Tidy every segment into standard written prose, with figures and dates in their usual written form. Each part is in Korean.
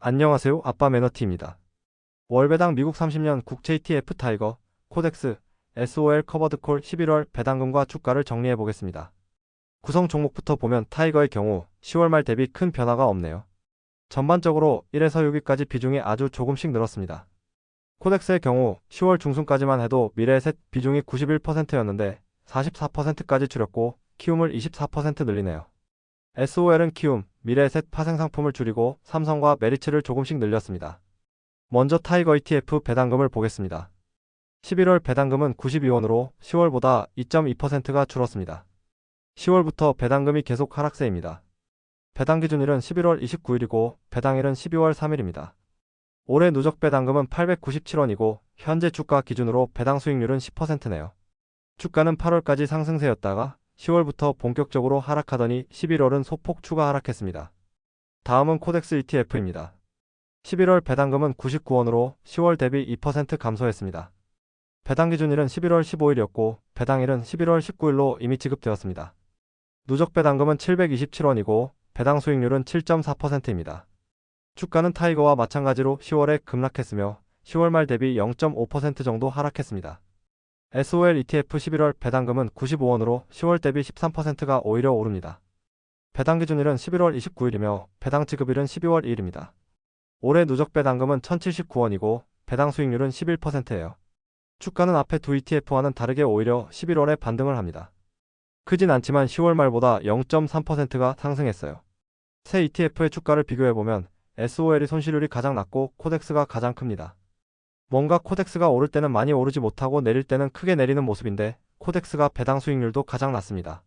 안녕하세요. 아빠 매너티입니다. 월배당 미국 30년 국채 ETF 타이거, 코덱스, SOL 커버드콜 11월 배당금과 주가를 정리해 보겠습니다. 구성 종목부터 보면 타이거의 경우 10월 말 대비 큰 변화가 없네요. 전반적으로 1에서 6위까지 비중이 아주 조금씩 늘었습니다. 코덱스의 경우 10월 중순까지만 해도 미래에셋 비중이 91%였는데 44%까지 줄였고 키움을 24% 늘리네요. SOL은 키움, 미래에셋 파생상품을 줄이고 삼성과 메리츠를 조금씩 늘렸습니다. 먼저 타이거 ETF 배당금을 보겠습니다. 11월 배당금은 92원으로 10월보다 2.2%가 줄었습니다. 10월부터 배당금이 계속 하락세입니다. 배당 기준일은 11월 29일이고 배당일은 12월 3일입니다. 올해 누적 배당금은 897원이고 현재 주가 기준으로 배당 수익률은 10%네요. 주가는 8월까지 상승세였다가 10월부터 본격적으로 하락하더니 11월은 소폭 추가 하락했습니다. 다음은 코덱스 ETF입니다. 11월 배당금은 99원으로 10월 대비 2% 감소했습니다. 배당 기준일은 11월 15일이었고 배당일은 11월 19일로 이미 지급되었습니다. 누적 배당금은 727원이고 배당 수익률은 7.4%입니다. 주가는 타이거와 마찬가지로 10월에 급락했으며 10월 말 대비 0.5% 정도 하락했습니다. SOL ETF 11월 배당금은 95원으로 10월 대비 13%가 오히려 오릅니다. 배당 기준일은 11월 29일이며 배당 지급일은 12월 2일입니다. 올해 누적 배당금은 1079원이고 배당 수익률은 11%예요. 주가는 앞에 두 ETF와는 다르게 오히려 11월에 반등을 합니다. 크진 않지만 10월 말보다 0.3%가 상승했어요. 새 ETF의 주가를 비교해보면 SOL이 손실률이 가장 낮고 코덱스가 가장 큽니다. 뭔가 코덱스가 오를 때는 많이 오르지 못하고 내릴 때는 크게 내리는 모습인데 코덱스가 배당 수익률도 가장 낮습니다.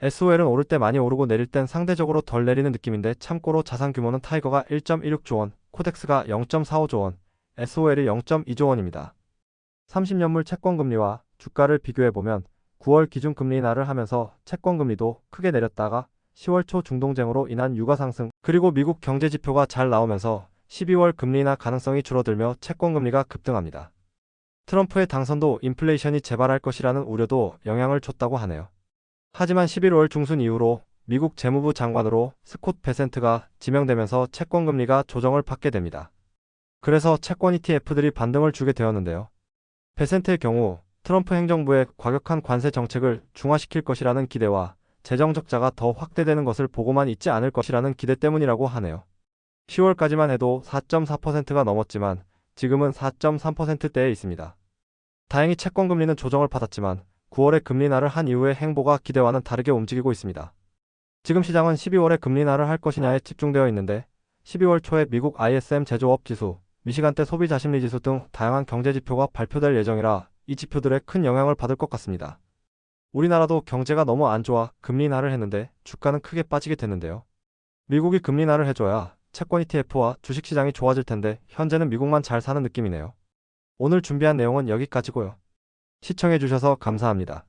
SOL은 오를 때 많이 오르고 내릴 땐 상대적으로 덜 내리는 느낌인데 참고로 자산 규모는 타이거가 1.16조원, 코덱스가 0.45조원, SOL이 0.2조원입니다. 30년물 채권금리와 주가를 비교해보면 9월 기준금리 인하를 하면서 채권금리도 크게 내렸다가 10월 초 중동쟁으로 인한 유가 상승 그리고 미국 경제지표가 잘 나오면서 12월 금리 인하 가능성이 줄어들며 채권금리가 급등합니다. 트럼프의 당선도 인플레이션이 재발할 것이라는 우려도 영향을 줬다고 하네요. 하지만 11월 중순 이후로 미국 재무부 장관으로 스콧 베센트가 지명되면서 채권금리가 조정을 받게 됩니다. 그래서 채권 ETF들이 반등을 주게 되었는데요. 베센트의 경우 트럼프 행정부의 과격한 관세 정책을 중화시킬 것이라는 기대와 재정 적자가 더 확대되는 것을 보고만 있지 않을 것이라는 기대 때문이라고 하네요. 10월까지만 해도 4.4%가 넘었지만 지금은 4.3%대에 있습니다. 다행히 채권금리는 조정을 받았지만 9월에 금리 인하를 한 이후의 행보가 기대와는 다르게 움직이고 있습니다. 지금 시장은 12월에 금리 인하를 할 것이냐에 집중되어 있는데 12월 초에 미국 ISM 제조업 지수, 미시간대 소비자 심리 지수 등 다양한 경제 지표가 발표될 예정이라 이 지표들에 큰 영향을 받을 것 같습니다. 우리나라도 경제가 너무 안 좋아 금리 인하를 했는데 주가는 크게 빠지게 됐는데요. 미국이 금리 인하를 해줘야 채권 ETF와 주식시장이 좋아질 텐데 현재는 미국만 잘 사는 느낌이네요. 오늘 준비한 내용은 여기까지고요. 시청해주셔서 감사합니다.